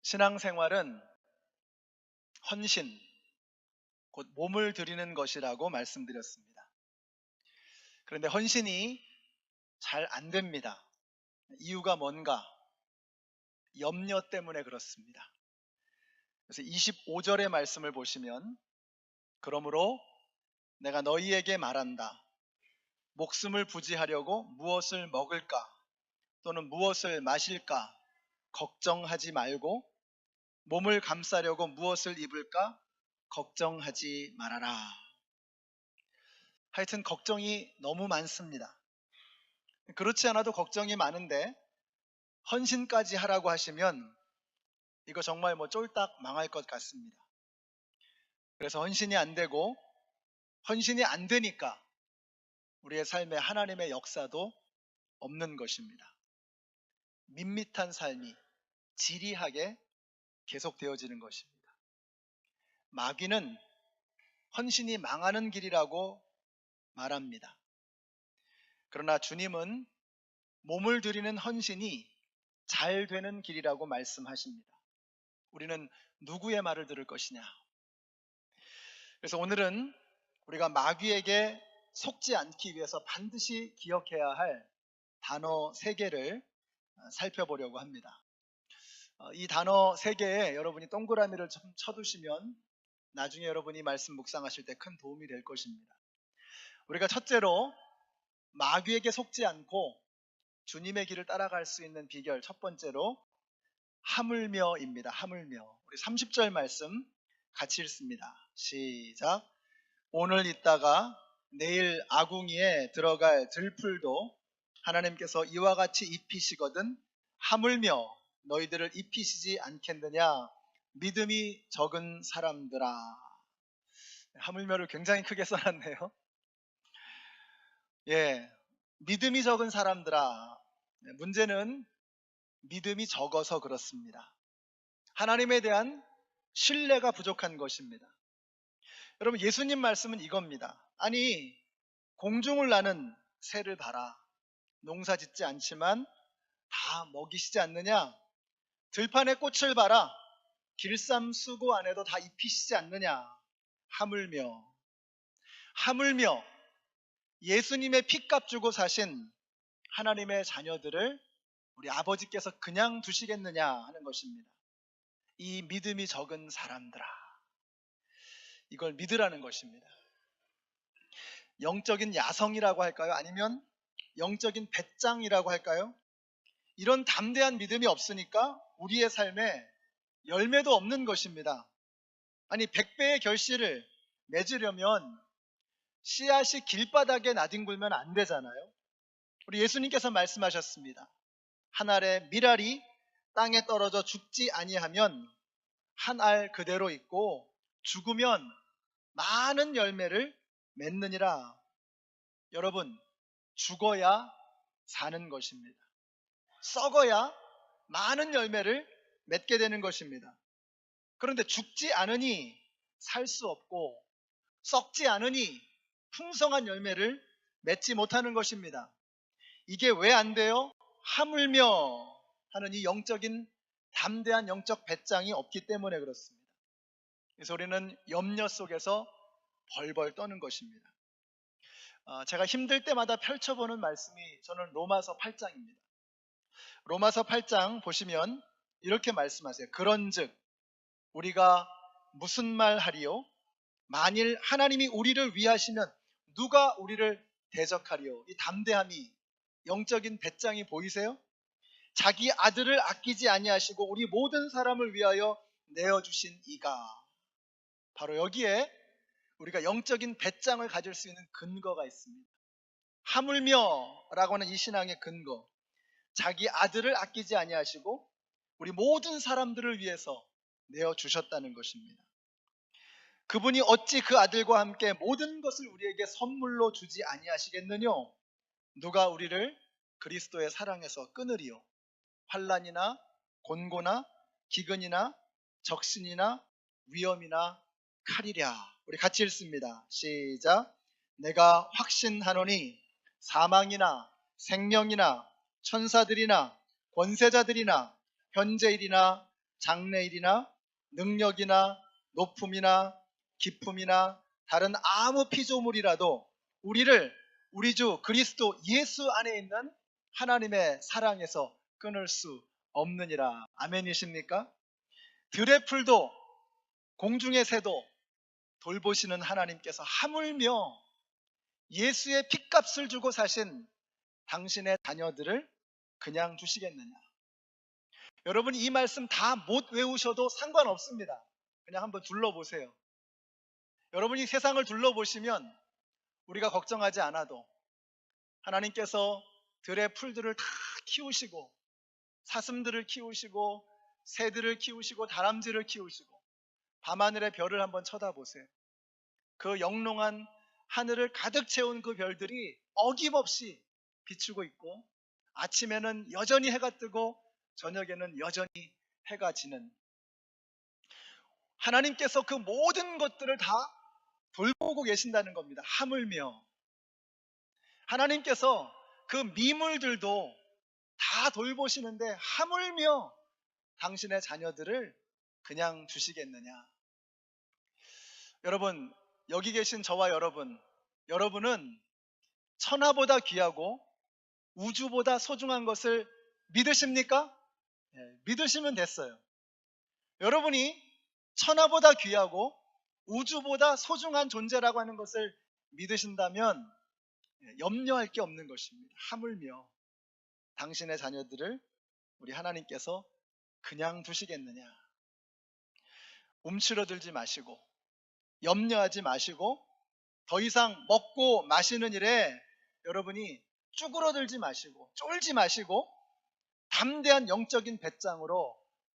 신앙생활은 헌신, 곧 몸을 드리는 것이라고 말씀드렸습니다. 그런데 헌신이 잘 안 됩니다. 이유가 뭔가? 염려 때문에 그렇습니다. 그래서 25절의 말씀을 보시면, 그러므로 내가 너희에게 말한다. 목숨을 부지하려고 무엇을 먹을까 또는 무엇을 마실까 걱정하지 말고, 몸을 감싸려고 무엇을 입을까 걱정하지 말아라. 하여튼 걱정이 너무 많습니다. 그렇지 않아도 걱정이 많은데 헌신까지 하라고 하시면 이거 정말 쫄딱 망할 것 같습니다. 그래서 헌신이 안 되고, 헌신이 안 되니까 우리의 삶에 하나님의 역사도 없는 것입니다. 밋밋한 삶이 지리하게 계속되어지는 것입니다. 마귀는 헌신이 망하는 길이라고 말합니다. 그러나 주님은 몸을 드리는 헌신이 잘 되는 길이라고 말씀하십니다. 우리는 누구의 말을 들을 것이냐? 그래서 오늘은 우리가 마귀에게 속지 않기 위해서 반드시 기억해야 할 단어 3개를 살펴보려고 합니다. 이 단어 3개에 여러분이 동그라미를 좀 쳐두시면 나중에 여러분이 말씀 묵상하실 때 큰 도움이 될 것입니다. 우리가 첫째로 마귀에게 속지 않고 주님의 길을 따라갈 수 있는 비결, 첫 번째로 하물며입니다. 하물며. 우리 30절 말씀 같이 읽습니다. 시작. 오늘 있다가 내일 아궁이에 들어갈 들풀도 하나님께서 이와 같이 입히시거든 하물며 너희들을 입히시지 않겠느냐, 믿음이 적은 사람들아. 하물며를 굉장히 크게 써놨네요. 믿음이 적은 사람들아. 문제는 믿음이 적어서 그렇습니다. 하나님에 대한 신뢰가 부족한 것입니다. 여러분, 예수님 말씀은 이겁니다. 아니, 공중을 나는 새를 봐라. 농사 짓지 않지만 다 먹이시지 않느냐? 들판의 꽃을 봐라. 길쌈 수고 안 해도 다 입히시지 않느냐? 하물며. 하물며 예수님의 피값 주고 사신 하나님의 자녀들을 우리 아버지께서 그냥 두시겠느냐 하는 것입니다. 이 믿음이 적은 사람들아. 이걸 믿으라는 것입니다. 영적인 야성이라고 할까요? 아니면 영적인 배짱이라고 할까요? 이런 담대한 믿음이 없으니까 우리의 삶에 열매도 없는 것입니다. 아니, 100배의 결실을 맺으려면 씨앗이 길바닥에 나뒹굴면 안 되잖아요. 우리 예수님께서 말씀하셨습니다. 한 알의 밀알이 땅에 떨어져 죽지 아니하면 한 알 그대로 있고 죽으면 많은 열매를 맺느니라. 여러분, 죽어야 사는 것입니다. 썩어야 많은 열매를 맺게 되는 것입니다. 그런데 죽지 않으니 살 수 없고 썩지 않으니 풍성한 열매를 맺지 못하는 것입니다. 이게 왜 안 돼요? 하물며 하는 이 영적인 담대한 영적 배짱이 없기 때문에 그렇습니다. 그래서 우리는 염려 속에서 벌벌 떠는 것입니다. 제가 힘들 때마다 펼쳐보는 말씀이 저는 로마서 8장입니다. 로마서 8장 보시면 이렇게 말씀하세요. 그런즉 우리가 무슨 말 하리요? 만일 하나님이 우리를 위하시면 누가 우리를 대적하리요? 이 담대함이, 영적인 배짱이 보이세요? 자기 아들을 아끼지 아니하시고 우리 모든 사람을 위하여 내어주신 이가. 바로 여기에 우리가 영적인 배짱을 가질 수 있는 근거가 있습니다. 하물며라고 하는 이 신앙의 근거, 자기 아들을 아끼지 아니하시고 우리 모든 사람들을 위해서 내어주셨다는 것입니다. 그분이 어찌 그 아들과 함께 모든 것을 우리에게 선물로 주지 아니하시겠느냐? 누가 우리를 그리스도의 사랑에서 끊으리요? 환난이나 곤고나 기근이나 적신이나 위험이나 칼이랴. 우리 같이 읽습니다. 시작. 내가 확신하노니 사망이나 생명이나 천사들이나 권세자들이나 현재일이나 장래일이나 능력이나 높음이나 기품이나 다른 아무 피조물이라도 우리를 우리 주 그리스도 예수 안에 있는 하나님의 사랑에서 끊을 수 없느니라. 아멘이십니까? 들의 풀도 공중의 새도 돌보시는 하나님께서 하물며 예수의 핏값을 주고 사신 당신의 자녀들을 그냥 두시겠느냐? 여러분, 이 말씀 다 못 외우셔도 상관없습니다. 그냥 한번 둘러보세요. 여러분이 세상을 둘러보시면 우리가 걱정하지 않아도 하나님께서 들의 풀들을 다 키우시고 사슴들을 키우시고 새들을 키우시고 다람쥐를 키우시고 밤하늘의 별을 한번 쳐다보세요. 그 영롱한 하늘을 가득 채운 그 별들이 어김없이 비추고 있고 아침에는 여전히 해가 뜨고 저녁에는 여전히 해가 지는, 하나님께서 그 모든 것들을 다 돌보고 계신다는 겁니다. 하물며 하나님께서 그 미물들도 다 돌보시는데 하물며 당신의 자녀들을 그냥 두시겠느냐? 여러분, 여기 계신 저와 여러분은 천하보다 귀하고 우주보다 소중한 것을 믿으십니까? 네, 믿으시면 됐어요. 여러분이 천하보다 귀하고 우주보다 소중한 존재라고 하는 것을 믿으신다면 염려할 게 없는 것입니다. 하물며 당신의 자녀들을 우리 하나님께서 그냥 두시겠느냐? 움츠러들지 마시고 염려하지 마시고 더 이상 먹고 마시는 일에 여러분이 쭈그러들지 마시고 쫄지 마시고 담대한 영적인 배짱으로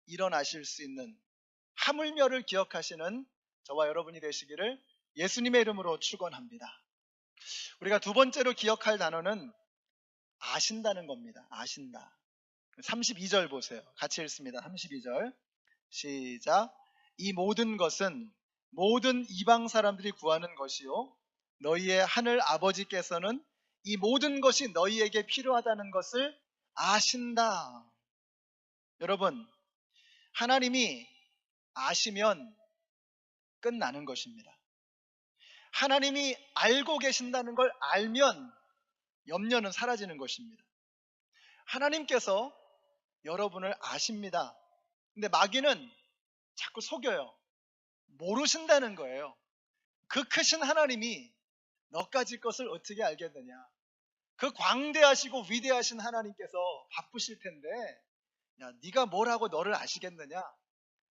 일어나실 수 있는, 하물며를 기억하시는 저와 여러분이 되시기를 예수님의 이름으로 축원합니다. 우리가 두 번째로 기억할 단어는 아신다는 겁니다. 아신다. 32절 보세요. 같이 읽습니다. 32절 시작. 이 모든 것은 모든 이방 사람들이 구하는 것이요 너희의 하늘 아버지께서는 이 모든 것이 너희에게 필요하다는 것을 아신다. 여러분, 하나님이 아시면 끝나는 것입니다. 하나님이 알고 계신다는 걸 알면 염려는 사라지는 것입니다. 하나님께서 여러분을 아십니다. 근데 마귀는 자꾸 속여요. 모르신다는 거예요. 그 크신 하나님이 너까지 것을 어떻게 알겠느냐? 그 광대하시고 위대하신 하나님께서 바쁘실 텐데 야, 네가 뭘 하고 너를 아시겠느냐?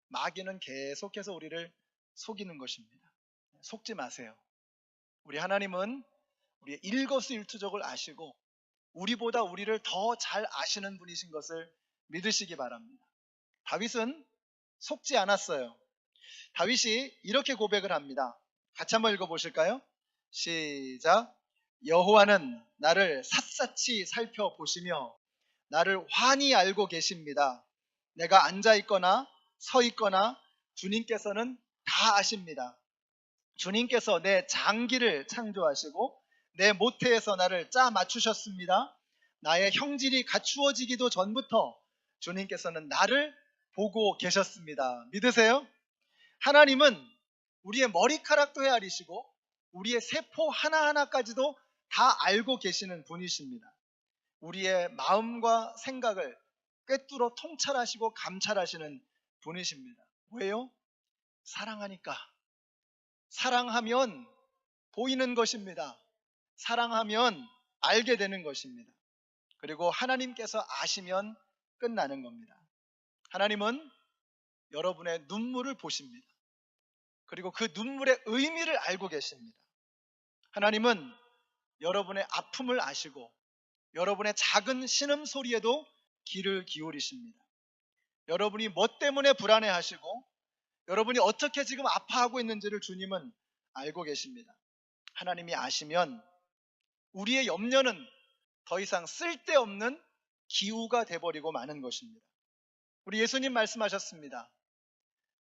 마귀는 계속해서 우리를 속이는 것입니다. 속지 마세요. 우리 하나님은 우리의 일거수일투족을 아시고 우리보다 우리를 더 잘 아시는 분이신 것을 믿으시기 바랍니다. 다윗은 속지 않았어요. 다윗이 이렇게 고백을 합니다. 같이 한번 읽어보실까요? 시작. 여호와는 나를 샅샅이 살펴보시며 나를 환히 알고 계십니다. 내가 앉아있거나 서있거나 주님께서는 다 아십니다. 주님께서 내 장기를 창조하시고 내 모태에서 나를 짜 맞추셨습니다. 나의 형질이 갖추어지기도 전부터 주님께서는 나를 보고 계셨습니다. 믿으세요? 하나님은 우리의 머리카락도 헤아리시고 우리의 세포 하나하나까지도 다 알고 계시는 분이십니다. 우리의 마음과 생각을 꿰뚫어 통찰하시고 감찰하시는 분이십니다. 왜요? 사랑하니까. 사랑하면 보이는 것입니다. 사랑하면 알게 되는 것입니다. 그리고 하나님께서 아시면 끝나는 겁니다. 하나님은 여러분의 눈물을 보십니다. 그리고 그 눈물의 의미를 알고 계십니다. 하나님은 여러분의 아픔을 아시고 여러분의 작은 신음소리에도 귀를 기울이십니다. 여러분이 뭐 때문에 불안해하시고 여러분이 어떻게 지금 아파하고 있는지를 주님은 알고 계십니다. 하나님이 아시면 우리의 염려는 더 이상 쓸데없는 기우가 돼버리고 마는 것입니다. 우리 예수님 말씀하셨습니다.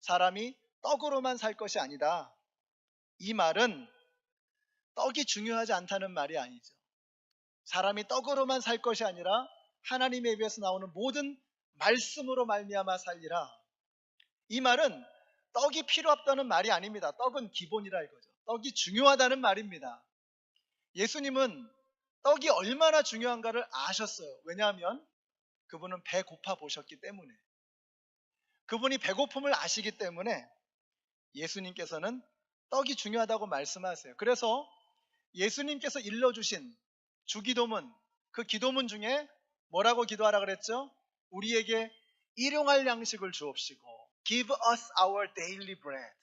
사람이 떡으로만 살 것이 아니다. 이 말은 떡이 중요하지 않다는 말이 아니죠. 사람이 떡으로만 살 것이 아니라 하나님의 입에서 나오는 모든 말씀으로 말미암아 살리라. 이 말은 떡이 필요 없다는 말이 아닙니다. 떡은 기본이라 이거죠. 떡이 중요하다는 말입니다. 예수님은 떡이 얼마나 중요한가를 아셨어요. 왜냐하면 그분은 배고파 보셨기 때문에. 그분이 배고픔을 아시기 때문에 예수님께서는 떡이 중요하다고 말씀하세요. 그래서 예수님께서 일러주신 주기도문, 그 기도문 중에 뭐라고 기도하라 그랬죠? 우리에게 일용할 양식을 주옵시고 Give us our daily bread.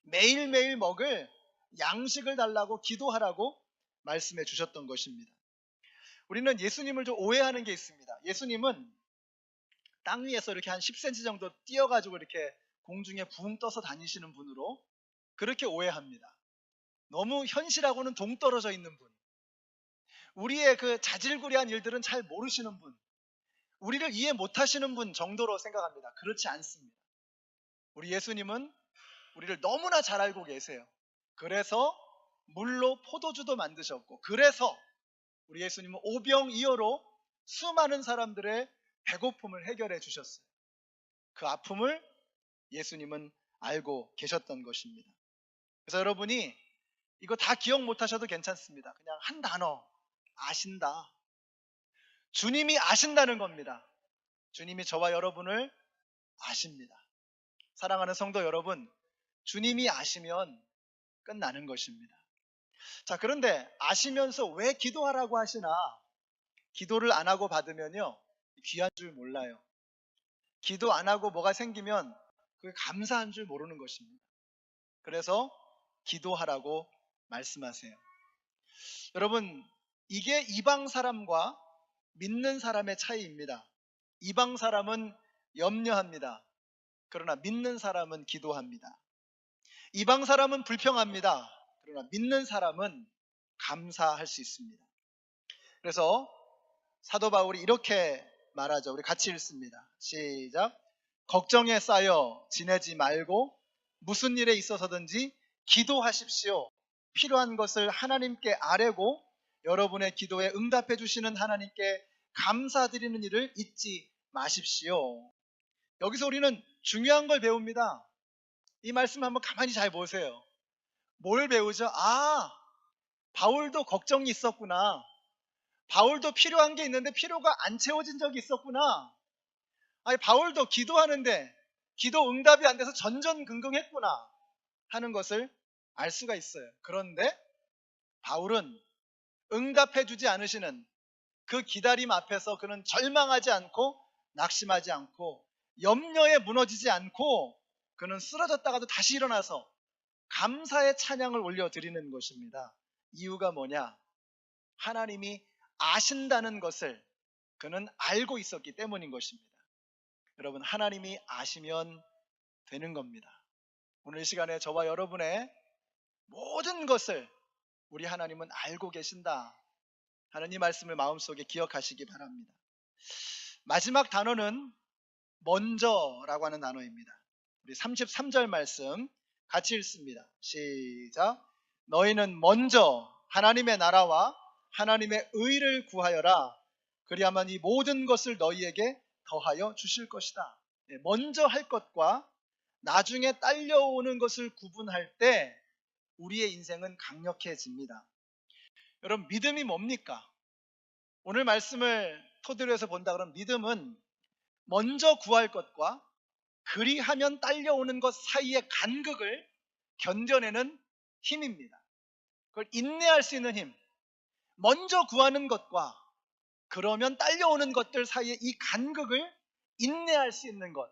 매일매일 먹을 양식을 달라고 기도하라고 말씀해 주셨던 것입니다. 우리는 예수님을 좀 오해하는 게 있습니다. 예수님은 땅 위에서 이렇게 한 10cm 정도 뛰어가지고 이렇게 공중에 붕 떠서 다니시는 분으로 그렇게 오해합니다. 너무 현실하고는 동떨어져 있는 분. 우리의 그 자질구레한 일들은 잘 모르시는 분. 우리를 이해 못하시는 분 정도로 생각합니다. 그렇지 않습니다. 우리 예수님은 우리를 너무나 잘 알고 계세요. 그래서 물로 포도주도 만드셨고, 그래서 우리 예수님은 오병이어로 수많은 사람들의 배고픔을 해결해 주셨어요. 그 아픔을 예수님은 알고 계셨던 것입니다. 그래서 여러분이 이거 다 기억 못하셔도 괜찮습니다. 그냥 한 단어, 아신다. 주님이 아신다는 겁니다. 주님이 저와 여러분을 아십니다. 사랑하는 성도 여러분, 주님이 아시면 끝나는 것입니다. 자, 그런데 아시면서 왜 기도하라고 하시나? 기도를 안 하고 받으면요, 귀한 줄 몰라요. 기도 안 하고 뭐가 생기면 그게 감사한 줄 모르는 것입니다. 그래서 기도하라고 말씀하세요. 여러분, 이게 이방 사람과 믿는 사람의 차이입니다. 이방 사람은 염려합니다. 그러나 믿는 사람은 기도합니다. 이방 사람은 불평합니다. 그러나 믿는 사람은 감사할 수 있습니다. 그래서 사도 바울이 이렇게 말하죠. 우리 같이 읽습니다. 시작. 걱정에 쌓여 지내지 말고 무슨 일에 있어서든지 기도하십시오. 필요한 것을 하나님께 아뢰고 여러분의 기도에 응답해 주시는 하나님께 감사드리는 일을 잊지 마십시오. 여기서 우리는 중요한 걸 배웁니다. 이 말씀 한번 가만히 잘 보세요. 뭘 배우죠? 아, 바울도 걱정이 있었구나. 바울도 필요한 게 있는데 필요가 안 채워진 적이 있었구나. 아니, 바울도 기도하는데 기도 응답이 안 돼서 전전긍긍했구나 하는 것을 알 수가 있어요. 그런데 바울은 응답해 주지 않으시는 그 기다림 앞에서 그는 절망하지 않고 낙심하지 않고 염려에 무너지지 않고 그는 쓰러졌다가도 다시 일어나서 감사의 찬양을 올려드리는 것입니다. 이유가 뭐냐? 하나님이 아신다는 것을 그는 알고 있었기 때문인 것입니다. 여러분, 하나님이 아시면 되는 겁니다. 오늘 이 시간에 저와 여러분의 모든 것을 우리 하나님은 알고 계신다 하는 이 말씀을 마음속에 기억하시기 바랍니다. 마지막 단어는 먼저라고 하는 단어입니다. 우리 33절 말씀 같이 읽습니다. 시작. 너희는 먼저 하나님의 나라와 하나님의 의를 구하여라. 그리하면 이 모든 것을 너희에게 더하여 주실 것이다. 먼저 할 것과 나중에 딸려오는 것을 구분할 때 우리의 인생은 강력해집니다. 여러분, 믿음이 뭡니까? 오늘 말씀을 토대로 해서 본다 그러면 믿음은 먼저 구할 것과 그리하면 딸려오는 것 사이의 간극을 견뎌내는 힘입니다. 그걸 인내할 수 있는 힘. 먼저 구하는 것과 그러면 딸려오는 것들 사이의 이 간극을 인내할 수 있는 것.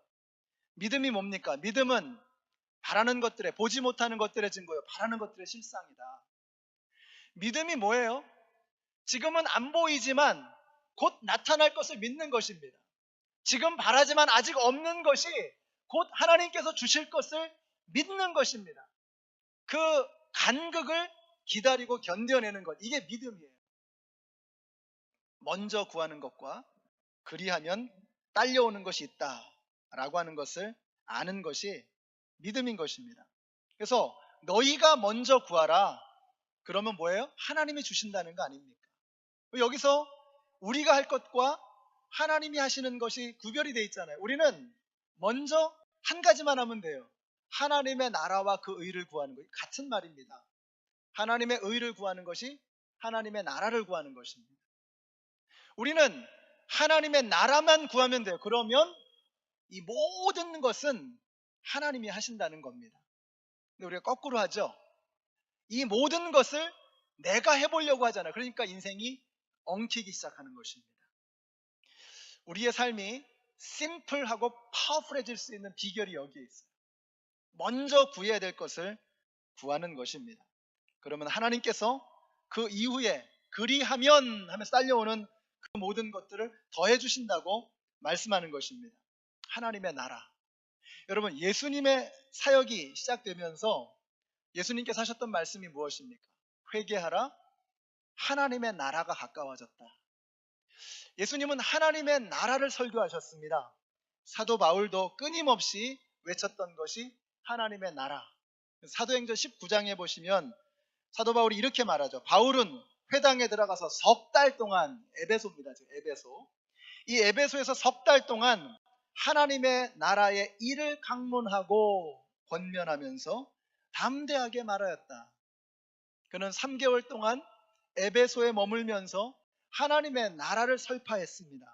믿음이 뭡니까? 믿음은 바라는 것들에, 보지 못하는 것들의 증거요, 바라는 것들의 실상이다. 믿음이 뭐예요? 지금은 안 보이지만 곧 나타날 것을 믿는 것입니다. 지금 바라지만 아직 없는 것이 곧 하나님께서 주실 것을 믿는 것입니다. 그 간극을 기다리고 견뎌내는 것, 이게 믿음이에요. 먼저 구하는 것과 그리하면 딸려오는 것이 있다라고 하는 것을 아는 것이 믿음인 것입니다. 그래서 너희가 먼저 구하라. 그러면 뭐예요? 하나님이 주신다는 거 아닙니까? 여기서 우리가 할 것과 하나님이 하시는 것이 구별이 되어 있잖아요. 우리는 먼저 한 가지만 하면 돼요. 하나님의 나라와 그 의를 구하는 것. 같은 말입니다. 하나님의 의를 구하는 것이 하나님의 나라를 구하는 것입니다. 우리는 하나님의 나라만 구하면 돼요. 그러면 이 모든 것은 하나님이 하신다는 겁니다. 근데 우리가 거꾸로 하죠. 이 모든 것을 내가 해보려고 하잖아요. 그러니까 인생이 엉키기 시작하는 것입니다. 우리의 삶이 심플하고 파워풀해질 수 있는 비결이 여기에 있어요. 먼저 구해야 될 것을 구하는 것입니다. 그러면 하나님께서 그 이후에 그리하면 하면서 딸려오는 그 모든 것들을 더해 주신다고 말씀하는 것입니다. 하나님의 나라. 여러분, 예수님의 사역이 시작되면서 예수님께서 하셨던 말씀이 무엇입니까? 회개하라, 하나님의 나라가 가까워졌다. 예수님은 하나님의 나라를 설교하셨습니다. 사도 바울도 끊임없이 외쳤던 것이 하나님의 나라. 사도행전 19장에 보시면 사도 바울이 이렇게 말하죠. 바울은 회당에 들어가서 석 달 동안, 에베소입니다. 에베소. 이 에베소에서 석 달 동안 하나님의 나라의 일을 강론하고 권면하면서 담대하게 말하였다. 그는 3개월 동안 에베소에 머물면서 하나님의 나라를 설파했습니다.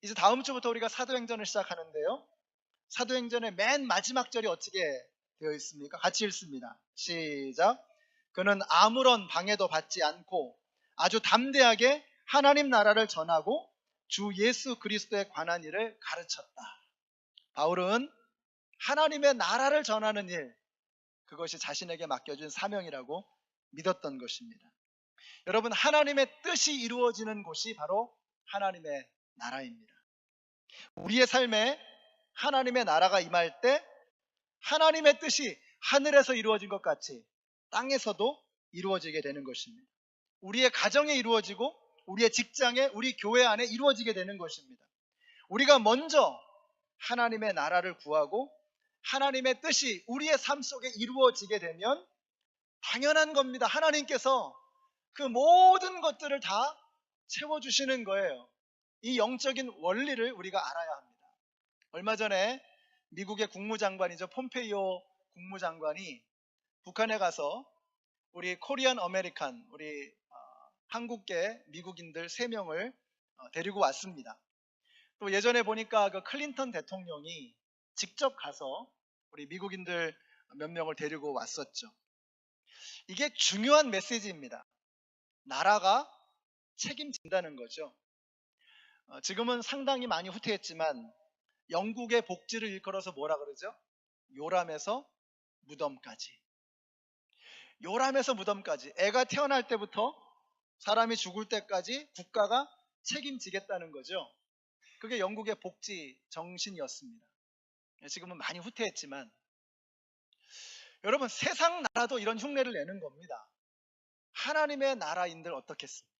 이제 다음 주부터 우리가 사도행전을 시작하는데요. 사도행전의 맨 마지막 절이 어떻게 되어 있습니까? 같이 읽습니다. 시작. 그는 아무런 방해도 받지 않고 아주 담대하게 하나님 나라를 전하고 주 예수 그리스도에 관한 일을 가르쳤다. 바울은 하나님의 나라를 전하는 일, 그것이 자신에게 맡겨진 사명이라고 믿었던 것입니다. 여러분, 하나님의 뜻이 이루어지는 곳이 바로 하나님의 나라입니다. 우리의 삶에 하나님의 나라가 임할 때 하나님의 뜻이 하늘에서 이루어진 것 같이 땅에서도 이루어지게 되는 것입니다. 우리의 가정에 이루어지고 우리의 직장에, 우리 교회 안에 이루어지게 되는 것입니다. 우리가 먼저 하나님의 나라를 구하고 하나님의 뜻이 우리의 삶 속에 이루어지게 되면 당연한 겁니다. 하나님께서 그 모든 것들을 다 채워주시는 거예요. 이 영적인 원리를 우리가 알아야 합니다. 얼마 전에 미국의 국무장관이죠. 폼페이오 국무장관이 북한에 가서 우리 코리안 아메리칸, 우리 한국계 미국인들 3명을 데리고 왔습니다. 또 예전에 보니까 그 클린턴 대통령이 직접 가서 우리 미국인들 몇 명을 데리고 왔었죠. 이게 중요한 메시지입니다. 나라가 책임진다는 거죠. 지금은 상당히 많이 후퇴했지만 영국의 복지를 일컬어서 뭐라 그러죠? 요람에서 무덤까지. 요람에서 무덤까지. 애가 태어날 때부터 사람이 죽을 때까지 국가가 책임지겠다는 거죠. 그게 영국의 복지 정신이었습니다. 지금은 많이 후퇴했지만 여러분, 세상 나라도 이런 흉내를 내는 겁니다. 하나님의 나라인들 어떻겠습니까?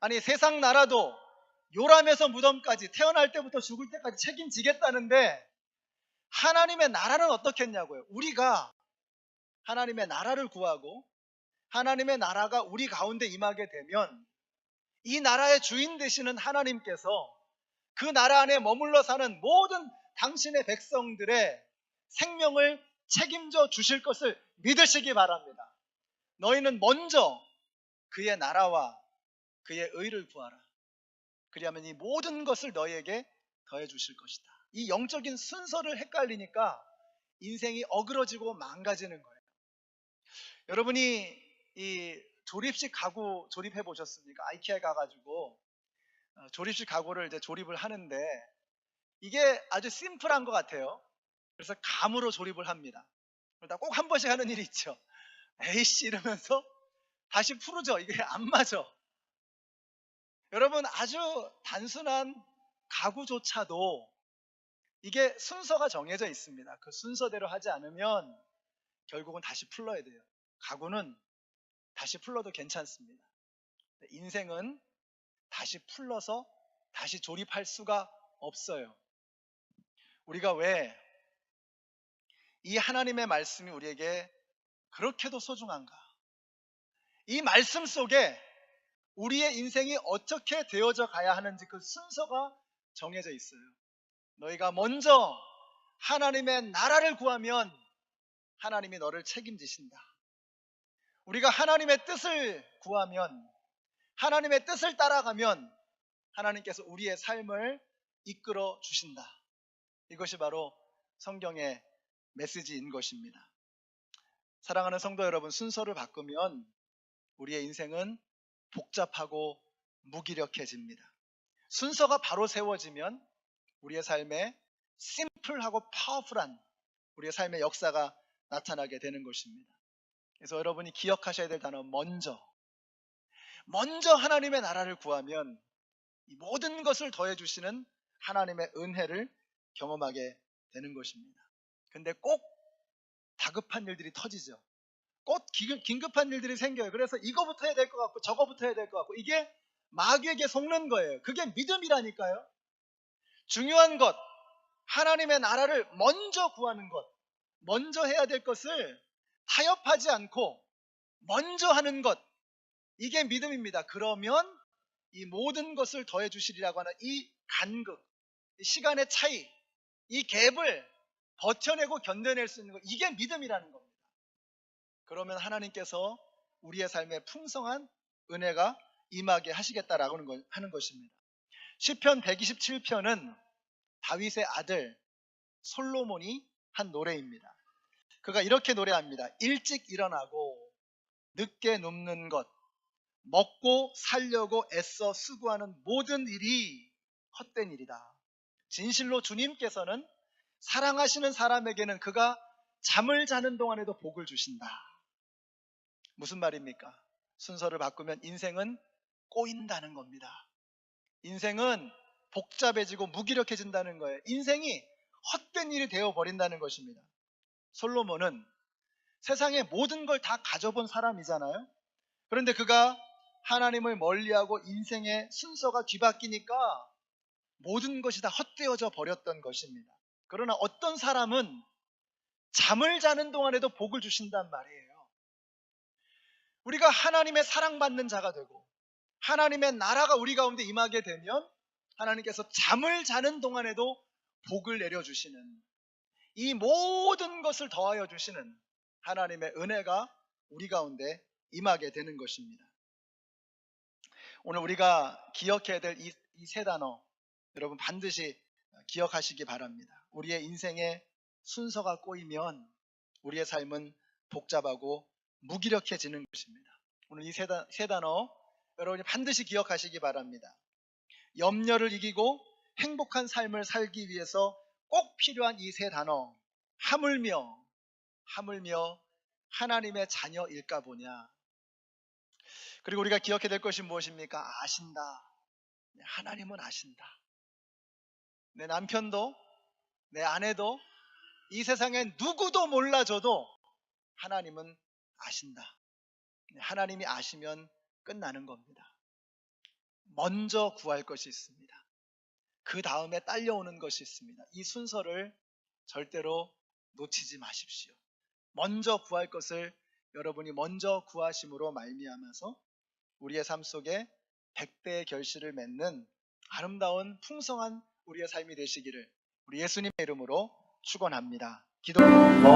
아니, 세상 나라도 요람에서 무덤까지, 태어날 때부터 죽을 때까지 책임지겠다는데 하나님의 나라는 어떻겠냐고요. 우리가 하나님의 나라를 구하고 하나님의 나라가 우리 가운데 임하게 되면 이 나라의 주인 되시는 하나님께서 그 나라 안에 머물러 사는 모든 당신의 백성들의 생명을 책임져 주실 것을 믿으시기 바랍니다. 너희는 먼저 그의 나라와 그의 의를 구하라. 그리하면 이 모든 것을 너희에게 더해 주실 것이다. 이 영적인 순서를 헷갈리니까 인생이 어그러지고 망가지는 거예요. 여러분이 이 조립식 가구 조립해 보셨습니까? 아이키아에 가가지고 조립식 가구를 이제 조립을 하는데 이게 아주 심플한 것 같아요. 그래서 감으로 조립을 합니다. 그러다 꼭 한 번씩 하는 일이 있죠. 에이씨 이러면서 다시 풀어줘. 이게 안 맞아. 여러분, 아주 단순한 가구조차도 이게 순서가 정해져 있습니다. 그 순서대로 하지 않으면 결국은 다시 풀러야 돼요. 가구는 다시 풀러도 괜찮습니다. 인생은 다시 풀러서 다시 조립할 수가 없어요. 우리가 왜 이 하나님의 말씀이 우리에게 그렇게도 소중한가? 이 말씀 속에 우리의 인생이 어떻게 되어져 가야 하는지 그 순서가 정해져 있어요. 너희가 먼저 하나님의 나라를 구하면 하나님이 너를 책임지신다. 우리가 하나님의 뜻을 구하면, 하나님의 뜻을 따라가면 하나님께서 우리의 삶을 이끌어 주신다. 이것이 바로 성경의 메시지인 것입니다. 사랑하는 성도 여러분, 순서를 바꾸면 우리의 인생은 복잡하고 무기력해집니다. 순서가 바로 세워지면 우리의 삶에 심플하고 파워풀한 우리의 삶의 역사가 나타나게 되는 것입니다. 그래서 여러분이 기억하셔야 될 단어, 먼저 하나님의 나라를 구하면 이 모든 것을 더해주시는 하나님의 은혜를 경험하게 되는 것입니다. 근데 꼭 다급한 일들이 터지죠. 꼭 긴급한 일들이 생겨요. 그래서 이거부터 해야 될 것 같고 저거부터 해야 될 것 같고, 이게 마귀에게 속는 거예요. 그게 믿음이라니까요. 중요한 것, 하나님의 나라를 먼저 구하는 것, 먼저 해야 될 것을 타협하지 않고 먼저 하는 것, 이게 믿음입니다. 그러면 이 모든 것을 더해 주시리라고 하는 이 간극, 이 시간의 차이, 이 갭을 버텨내고 견뎌낼 수 있는 것, 이게 믿음이라는 겁니다. 그러면 하나님께서 우리의 삶에 풍성한 은혜가 임하게 하시겠다라고 하는 것입니다. 시편 127편은 다윗의 아들 솔로몬이 한 노래입니다. 그가 이렇게 노래합니다. 일찍 일어나고 늦게 눕는 것, 먹고 살려고 애써 수고하는 모든 일이 헛된 일이다. 진실로 주님께서는 사랑하시는 사람에게는 그가 잠을 자는 동안에도 복을 주신다. 무슨 말입니까? 순서를 바꾸면 인생은 꼬인다는 겁니다. 인생은 복잡해지고 무기력해진다는 거예요. 인생이 헛된 일이 되어버린다는 것입니다. 솔로몬은 세상의 모든 걸 다 가져본 사람이잖아요. 그런데 그가 하나님을 멀리하고 인생의 순서가 뒤바뀌니까 모든 것이 다 헛되어져 버렸던 것입니다. 그러나 어떤 사람은 잠을 자는 동안에도 복을 주신단 말이에요. 우리가 하나님의 사랑받는 자가 되고 하나님의 나라가 우리 가운데 임하게 되면 하나님께서 잠을 자는 동안에도 복을 내려주시는, 이 모든 것을 더하여 주시는 하나님의 은혜가 우리 가운데 임하게 되는 것입니다. 오늘 우리가 기억해야 될 이 세 단어, 여러분 반드시 기억하시기 바랍니다. 우리의 인생의 순서가 꼬이면 우리의 삶은 복잡하고 무기력해지는 것입니다. 오늘 이 세 단어 여러분이 반드시 기억하시기 바랍니다. 염려를 이기고 행복한 삶을 살기 위해서 꼭 필요한 이 세 단어, 하물며 하나님의 자녀일까 보냐. 그리고 우리가 기억해야 될 것이 무엇입니까? 아신다. 하나님은 아신다. 내 남편도 내 아내도 이 세상에 누구도 몰라줘도 하나님은 아신다. 하나님이 아시면 끝나는 겁니다. 먼저 구할 것이 있습니다. 그 다음에 딸려오는 것이 있습니다. 이 순서를 절대로 놓치지 마십시오. 먼저 구할 것을 여러분이 먼저 구하심으로 말미암아서 우리의 삶 속에 100배의 결실을 맺는 아름다운 풍성한 우리의 삶이 되시기를 우리 예수님의 이름으로 축원합니다. 기도합니다.